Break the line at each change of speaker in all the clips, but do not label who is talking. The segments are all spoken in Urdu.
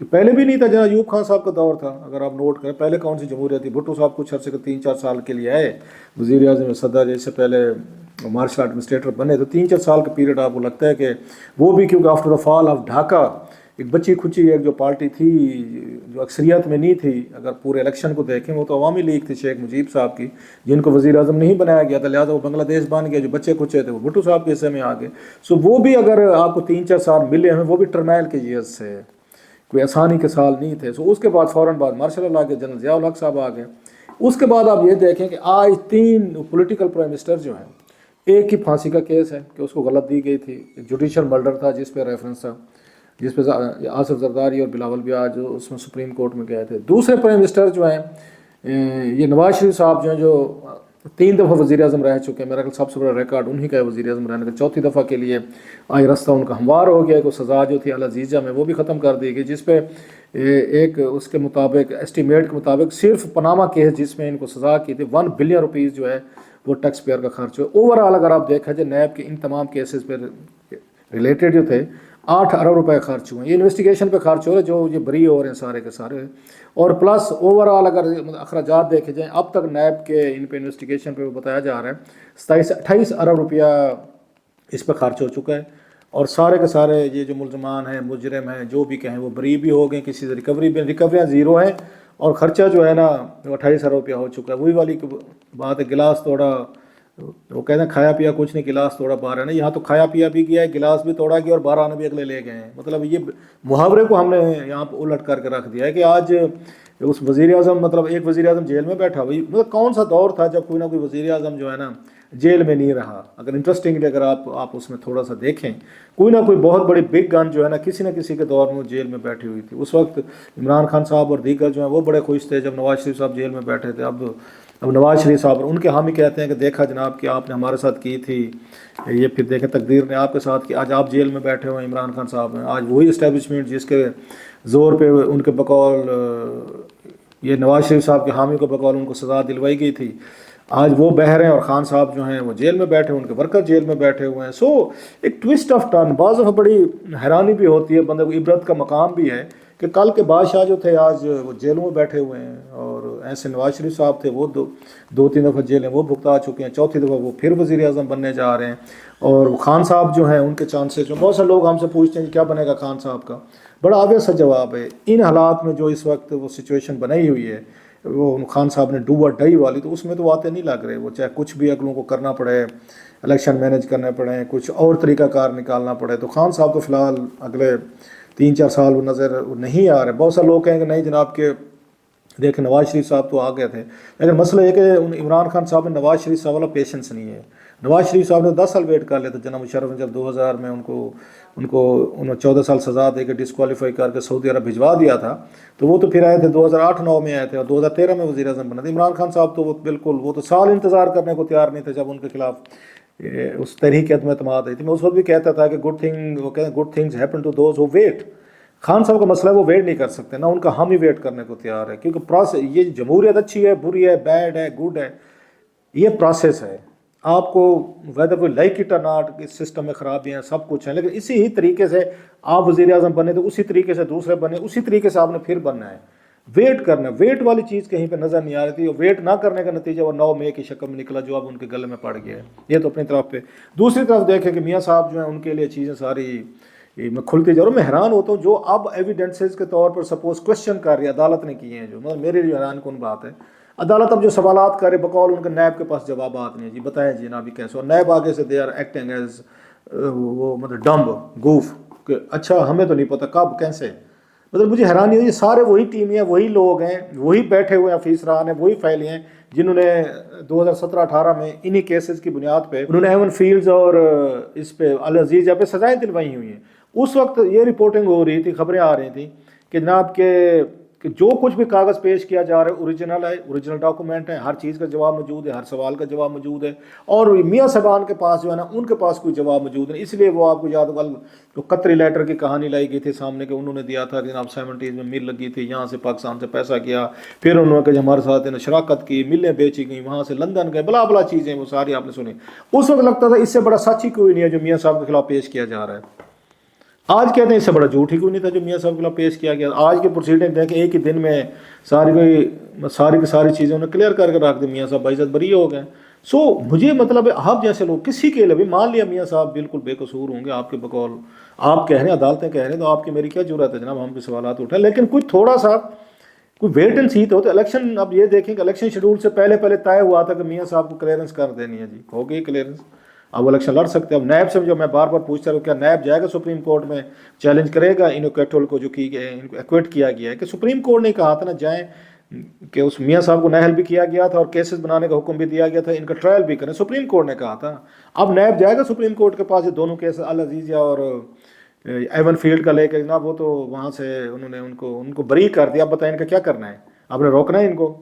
کہ پہلے بھی نہیں تھا، جناب ایوب خان صاحب کا دور تھا، اگر آپ نوٹ کریں پہلے کون سی جمہوریت تھی، بھٹو صاحب کچھ عرصے کے 3-4 سال کے لیے آئے وزیر اعظم صدر، جیسے پہلے مارشل ایڈمنسٹریٹر بنے، تو 3-4 سال کا پیریڈ آپ کو لگتا ہے کہ وہ بھی کیونکہ after the fall of Dhaka ایک بچی کھچی ایک جو پارٹی تھی جو اکثریت میں نہیں تھی، اگر پورے الیکشن کو دیکھیں وہ تو عوامی لیگ تھی شیخ مجیب صاحب کی، جن کو وزیر اعظم نہیں بنایا گیا تھا، لہٰذا وہ بنگلہ دیش بن گیا، جو بچے کھچے تھے وہ بھٹو صاحب کے حصے میں آ گئے. سو وہ بھی اگر آپ کو 3-4 سال ملے ہیں وہ بھی ٹرمیل کے ایئرز سے، کوئی آسانی کے سال نہیں تھے. سو اس کے بعد فوراً بعد مارشل اللہ کے جنرل ضیاء الحق صاحب آ گئے. اس کے بعد آپ یہ دیکھیں کہ آج 3 پولیٹیکل پرائم منسٹر جو ہیں، ایک ہی پھانسی کا کیس ہے کہ اس کو غلط دی گئی تھی، جوڈیشل مرڈر تھا جس پہ ریفرنس تھا، جس پہ آصف زرداری اور بلاول بیاج جو اس میں سپریم کورٹ میں گئے تھے. دوسرے پرائم منسٹر جو ہیں یہ نواز شریف صاحب جو ہیں، جو 3 دفعہ وزیر اعظم رہ چکے ہیں، میرا خیال سب سے بڑا ریکارڈ انہی کا ہے وزیر اعظم رہنے کا. 4تھی دفعہ کے لیے آج راستہ ان کا ہموار ہو گیا کہ سزا جو تھی العزیزہ میں وہ بھی ختم کر دی گئی، جس پہ ایک اس کے مطابق اسٹیمیٹ کے مطابق صرف پاناما کیس جس میں ان کو سزا کی تھی 1 بلین روپیز جو ہے وہ ٹیکس پیئر کا خرچ ہوا. اوور آل اگر آپ دیکھا جائے نیب کے ان تمام کیسز پہ ریلیٹڈ جو تھے 8 ارب روپے خرچ ہوئے. یہ انویسٹیگیشن پہ خرچ ہو رہے جو یہ بری ہو رہے ہیں سارے کے سارے. اور پلس اوور آل اگر اخراجات دیکھے جائیں اب تک نیب کے ان پہ انویسٹیگیشن پہ بتایا جا رہا ہے 27-28 ارب روپیہ اس پہ خرچ ہو چکا ہے. اور سارے کے سارے یہ جو ملزمان ہیں مجرم ہیں جو بھی کہیں وہ بری بھی ہو گئے، کسی سے ریکوریاں زیرو ہیں، اور خرچہ جو ہے نا 28 ارب روپیہ ہو چکا ہے. وہی والی بات ہے، گلاس توڑا، وہ کہتے ہیں کھایا پیا کچھ نہیں، گلاس توڑا 12 نہیں، یہاں تو کھایا پیا بھی گیا ہے، گلاس بھی توڑا گیا اور 12 آنے بھی اگلے لے گئے ہیں. مطلب یہ محاورے کو ہم نے یہاں پہ الٹ کر کے رکھ دیا ہے کہ آج اس وزیر اعظم مطلب ایک وزیر اعظم جیل میں بیٹھا ہوئی، مطلب کون سا دور تھا جب کوئی نہ کوئی وزیر اعظم جو ہے نا جیل میں نہیں رہا. اگر انٹرسٹنگلی اگر آپ اس میں تھوڑا سا دیکھیں، کوئی نہ کوئی بہت بڑی بگ گن جو ہے نا کسی نہ کسی کے دور میں جیل میں بیٹھی ہوئی تھی. اس وقت عمران خان صاحب اور دیگر جو ہیں وہ بڑے خوش تھے جب نواز شریف صاحب جیل میں بیٹھے تھے. اب نواز شریف صاحب ان کے حامی کہتے ہیں کہ دیکھا جناب کہ آپ نے ہمارے ساتھ کی تھی یہ، پھر دیکھیں تقدیر نے آپ کے ساتھ کی، آج آپ جیل میں بیٹھے ہوئے ہیں عمران خان صاحب ہیں. آج وہی اسٹیبلشمنٹ جس کے زور پہ ان کے بقول یہ نواز شریف صاحب کے حامی کو بقول ان کو سزا دلوائی گئی تھی، آج وہ بہہ رہے ہیں اور خان صاحب جو ہیں وہ جیل میں بیٹھے، ان کے ورکر جیل میں بیٹھے ہوئے ہیں. سو ایک ٹوسٹ آف ٹرن، بعض دفعہ بڑی حیرانی بھی ہوتی ہے، بندے کو عبرت کا مقام بھی ہے کہ کل کے بادشاہ جو تھے آج وہ جیلوں میں بیٹھے ہوئے ہیں، اور ایسے نواز شریف صاحب تھے وہ 2-3 دفعہ جیلیں وہ بھگتا چکے ہیں، 4تھی دفعہ وہ پھر وزیر اعظم بننے جا رہے ہیں. اور خان صاحب جو ہیں ان کے چانسز جو بہت سے لوگ ہم سے پوچھتے ہیں کیا بنے گا خان صاحب کا، بڑا آبیس سا جواب ہے ان حالات میں جو اس وقت وہ سچویشن بنائی ہوئی ہے، وہ خان صاحب نے ڈو اور ڈائی والی، تو اس میں تو واقع نہیں لگ رہے. وہ چاہے کچھ بھی اگلوں کو کرنا پڑے، الیکشن مینیج کرنے پڑے، کچھ اور طریقہ کار نکالنا پڑے، تو خان صاحب تو فی الحال اگلے 3-4 سال وہ نظر نہیں آ رہے. بہت سے لوگ کہیں کہ نہیں جناب کہ دیکھیں نواز شریف صاحب تو آ گئے تھے، لیکن مسئلہ یہ کہ عمران خان صاحب نے نواز شریف صاحب والا پیشنس نہیں ہے. نواز شریف صاحب نے 10 سال ویٹ کر لیا تھا. جناب مشرف نے جب 2000 میں ان کو 14 سال سزا دے کے ڈسکوالیفائی کر کے سعودی عرب بھجوا دیا تھا، تو وہ تو پھر آئے تھے 2008-9 میں آئے تھے، اور 2013 میں وزیر اعظم بنے تھے. عمران خان صاحب تو وہ بالکل وہ تو سال انتظار کرنے کو تیار نہیں تھے جب ان کے خلاف اس تحریک عدم اعتماد آئی تھی. میں اس وقت بھی کہتا تھا کہ good things happen to those who wait. Khan صاحب کا مسئلہ ہے وہ ویٹ نہیں کر سکتے، نہ ان کا ہم ہی ویٹ کرنے کو تیار ہے، کیونکہ پروسیس یہ جمہوریت اچھی ہے بری ہے بیڈ ہے گڈ ہے، یہ پروسیس ہے. آپ کو ویدر کوئی لائک اٹ اور ناٹ، اس سسٹم میں خرابیاں سب کچھ ہیں، لیکن اسی ہی طریقے سے آپ وزیر اعظم بنے تو اسی طریقے سے دوسرے بنے، اسی طریقے سے آپ نے پھر بننا ہے. ویٹ کرنا، ویٹ والی چیز کہیں پہ نظر نہیں آ رہی تھی، اور ویٹ نہ کرنے کا نتیجہ وہ 9 مئی کی شکل میں نکلا جو اب ان کے گلے میں پڑ گیا ہے. یہ تو اپنی طرف پہ. دوسری طرف دیکھیں کہ میاں صاحب جو ہیں ان کے لیے چیزیں ساری میں کھلتی جا رہا ہوں. میں حیران ہوتا ہوں جو اب ایویڈنسز کے طور پر سپوز کوشچن کر رہی ہے عدالت نے کیے ہیں، جو مطلب میرے لیے حیران کن بات ہے. عدالت اب جو سوالات کرے بقول ان کے نیب کے پاس جوابات نہیں، جی بتائیں جی نا بھی کیسے، اور نیب آگے سے دے آر ایکٹنگ ایز وہ مطلب ڈمب گوف کہ اچھا ہمیں تو نہیں پتہ کب کیسے. مطلب مجھے حیرانی ہوئی، سارے وہی ٹیمیں ہیں، وہی لوگ ہیں، وہی بیٹھے ہوئے افیسران ہیں، وہی فیلیں ہیں جنہوں نے 2017-18 میں انہی کیسز کی بنیاد پہ انہوں نے ایون فیلڈز اور اس پہ العزیزہ پہ سزائیں دلوائی ہوئی ہیں. اس وقت یہ رپورٹنگ ہو رہی تھی، خبریں آ رہی تھیں کہ جناب کہ جو کچھ بھی کاغذ پیش کیا جا رہا ہے اوریجنل ہے، اوریجنل ڈاکومنٹ ہے، ہر چیز کا جواب موجود ہے، ہر سوال کا جواب موجود ہے، اور میاں صاحبان کے پاس جو ہے نا ان کے پاس کوئی جواب موجود نہیں. اس لیے وہ آپ کو یاد ہوگا جو قطری لیٹر کی کہانی لائی گئی تھی سامنے کہ انہوں نے دیا تھا کہ جناب 70s میں مل لگی تھی، یہاں سے پاکستان سے پیسہ کیا، پھر انہوں نے کہ ہمارے ساتھ شراکت کی، ملیں بیچی گئیں، وہاں سے لندن گئے، بلا بلا چیزیں وہ ساری آپ نے سنی. اس وقت لگتا تھا اس سے بڑا سچ ہی کوئی نہیں ہے جو میاں صاحب کے خلاف پیش کیا جا رہا ہے. آج کہتے ہیں اس سے بڑا جھوٹ ہی کوئی نہیں تھا جو میاں صاحب کے خلاف پیش کیا گیا. آج کے پروسیڈنگ دیکھیں ایک ہی دن میں ساری کی ساری چیزیں انہیں کلیئر کر کے رکھ دی. میاں صاحب باعزت بری ہو گئے. سو مجھے مطلب ہے آپ جیسے لوگ کسی کے لیے مان لیا میاں صاحب بالکل بے قصور ہوں گے آپ کے بقول, آپ کہہ رہے ہیں عدالتیں کہہ رہے ہیں, تو آپ کی میری کیا جرات ہے جناب ہم پہ سوالات اٹھائیں. لیکن کچھ تھوڑا سا کوئی ویٹ اینڈ سی تو الیکشن, اب یہ دیکھیں کہ الیکشن شیڈول سے پہلے طے ہوا تھا کہ میاں صاحب کو کلیئرنس کر دینی ہے. جی ہو گئی کلیئرنس, اب وہ الیکشن لڑ سکتے ہیں. اب نیب سے جو میں بار بار پوچھتا ہوں کیا نیب جائے گا سپریم کورٹ میں چیلنج کرے گا ان کیٹول کو جو کی گئے ان کو ایکویٹ کیا گیا ہے, کہ سپریم کورٹ نے کہا تھا نا جائیں, کہ اس میاں صاحب کو نااہل بھی کیا گیا تھا اور کیسز بنانے کا حکم بھی دیا گیا تھا, ان کا ٹرائل بھی کریں, سپریم کورٹ نے کہا تھا. اب نیب جائے گا سپریم کورٹ کے پاس یہ دونوں کیس العزیزیہ اور ایون فیلڈ کا لے کے جناب, وہ تو وہاں سے انہوں نے ان کو بری کر دیا. اب بتائیں ان کا کیا کرنا ہے, آپ نے روکنا ہے ان کو.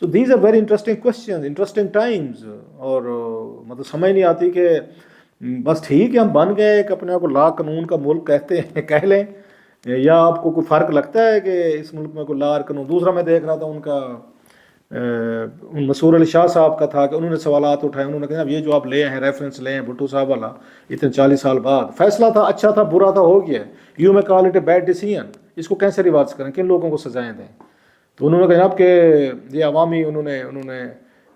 So these are very interesting questions, interesting times. اور مطلب سمجھ نہیں آتی کہ بس ٹھیک ہے ہم بن گئے ایک اپنے آپ کو لا قانون کا ملک کہتے ہیں, کہہ لیں, یا آپ کو کوئی فرق لگتا ہے کہ اس ملک میں کوئی لا اور قانون. دوسرا میں دیکھ رہا تھا ان کا مسرور علی شاہ صاحب کا تھا کہ انہوں نے سوالات اٹھائے. انہوں نے کہا یہ جو آپ لے ہیں ریفرنس لے ہیں بھٹو صاحب والا اتنے 40 سال بعد, فیصلہ تھا اچھا تھا برا تھا ہو گیا, you may call it a bad decision, اس کو کیسے ریورس کریں, کن لوگوں کو سزائیں دیں. تو انہوں نے کہا جناب کہ یہ عوامی انہوں نے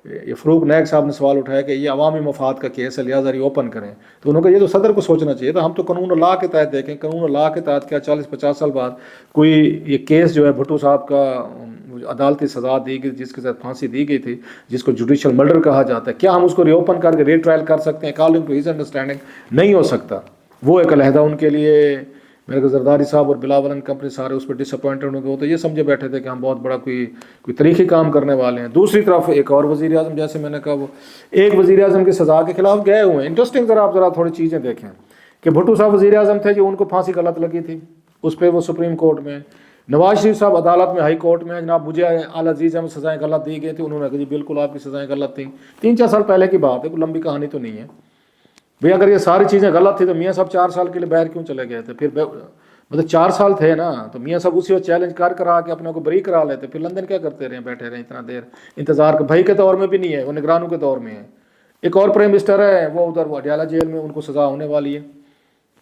یہ فروغ نیک صاحب نے سوال اٹھایا کہ یہ عوامی مفاد کا کیس ہے لہٰذا یہ اوپن کریں. تو انہوں نے کہا یہ تو صدر کو سوچنا چاہیے تھا, ہم تو قانون و لا کے تحت دیکھیں, قانون و لا کے تحت کیا 40-50 سال بعد کوئی یہ کیس جو ہے بھٹو صاحب کا عدالتی سزا دی گئی جس کے ساتھ پھانسی دی گئی تھی جس کو جوڈیشل مرڈر کہا جاتا ہے, کیا ہم اس کو ری اوپن کر کے ری ٹرائل کر سکتے ہیں اکارڈنگ ٹو ہز انڈرسٹینڈنگ؟ نہیں ہو سکتا. وہ ایک علیحدہ ان کے لیے میرے کو زرداری صاحب اور بلاول اینڈ کمپنی سارے اس پہ ڈس اپوائنٹڈ ہو گئے. تو یہ سمجھے بیٹھے تھے کہ ہم بہت بڑا کوئی تاریخی کام کرنے والے ہیں. دوسری طرف ایک اور وزیر اعظم, جیسے میں نے کہا وہ ایک وزیر اعظم کی سزا کے خلاف گئے ہوئے ہیں. انٹرسٹنگ آپ ذرا تھوڑی چیزیں دیکھیں کہ بھٹو صاحب وزیر اعظم تھے جو ان کو پھانسی غلط لگی تھی, اس پہ وہ سپریم کورٹ میں, نواز شریف صاحب عدالت میں ہائی کورٹ میں جناب مجھے العزیز میں سزائیں غلط دی گئی تھی. انہوں نے کہا جی بالکل آپ کی سزائیں غلط تھیں. 3-4 سال پہلے کی بات ہے, کوئی لمبی کہانی تو نہیں ہے بھئی. اگر یہ ساری چیزیں غلط تھی تو میاں صاحب 4 سال کے لیے باہر کیوں چلے گئے تھے؟ پھر مطلب 4 سال تھے نا, تو میاں صاحب اسی وقت چیلنج کرا کے اپنے کو بری کرا لیتے. پھر لندن کیا کرتے رہے, بیٹھے رہے اتنا دیر انتظار کا. بھائی کے دور میں بھی نہیں ہے, وہ نگرانوں کے دور میں ہے. ایک اور پرائم منسٹر ہے وہ ادھر اڈیالہ جیل میں, ان کو سزا ہونے والی ہے.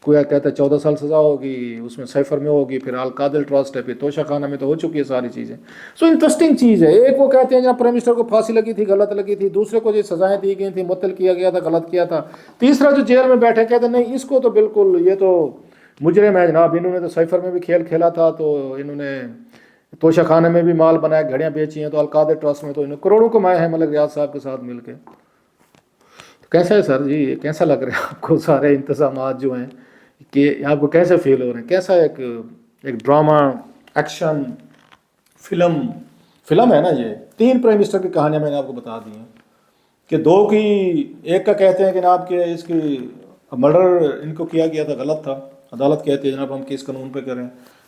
کوئی کہتا ہے 14 سال سزا ہوگی, اس میں سیفر میں ہوگی, پھر القادل ٹرسٹ ہے, پھر توشہ خانہ میں تو ہو چکی ہے ساری چیزیں. سو انٹرسٹنگ چیز ہے. ایک وہ کہتے ہیں جہاں پرائم منسٹر کو پھانسی لگی تھی غلط لگی تھی, دوسرے کو جو سزائیں دی گئی تھیں معطل کیا گیا تھا غلط کیا تھا, تیسرا جو جیل میں بیٹھے کہتے ہیں نہیں اس کو تو بالکل یہ تو مجرم ہے جناب, انہوں نے تو سیفر میں بھی کھیل کھیلا تھا, تو انہوں نے توشہ خانے میں بھی مال بنایا, گھڑیاں بیچی ہیں, تو القادر ٹرسٹ میں تو انہوں نے کروڑوں کمائے ہیں ملک ریاض صاحب کے ساتھ مل کے. کیسا ہے سر جی, کیسا لگ رہا ہے آپ کو سارے انتظامات جو ہیں, کہ آپ کو کیسے فیل ہو رہے ہیں؟ کیسا ایک ڈرامہ ایکشن فلم ہے نا یہ. 3 پرائم منسٹر کی کہانیاں میں نے آپ کو بتا دی ہیں کہ 2 کی, ایک کا کہتے ہیں کہ جناب کہ اس کی مرڈر ان کو کیا گیا تھا غلط تھا, عدالت کہتی ہے جناب ہم کس قانون پہ کریں.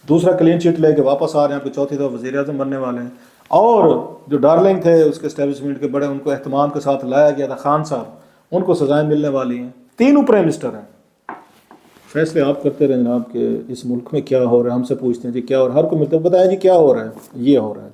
دوسرا کلین چٹ لے کے واپس آ رہے ہیں, پھر چوتھی دفعہ وزیر اعظم بننے والے ہیں. اور جو ڈارلنگ تھے اس کے اسٹیبلشمنٹ کے بڑے, ان کو اہتمام کے ساتھ لایا گیا تھا, خان صاحب, ان کو سزائیں ملنے والی ہیں. 3 پرائم منسٹر ہیں. فیصلے آپ کرتے رہیں جناب کہ اس ملک میں کیا ہو رہا ہے. ہم سے پوچھتے ہیں جی کیا ہو رہا ہے, ہر کو ملتا ہے بتایا جی کیا ہو رہا ہے, یہ ہو رہا ہے.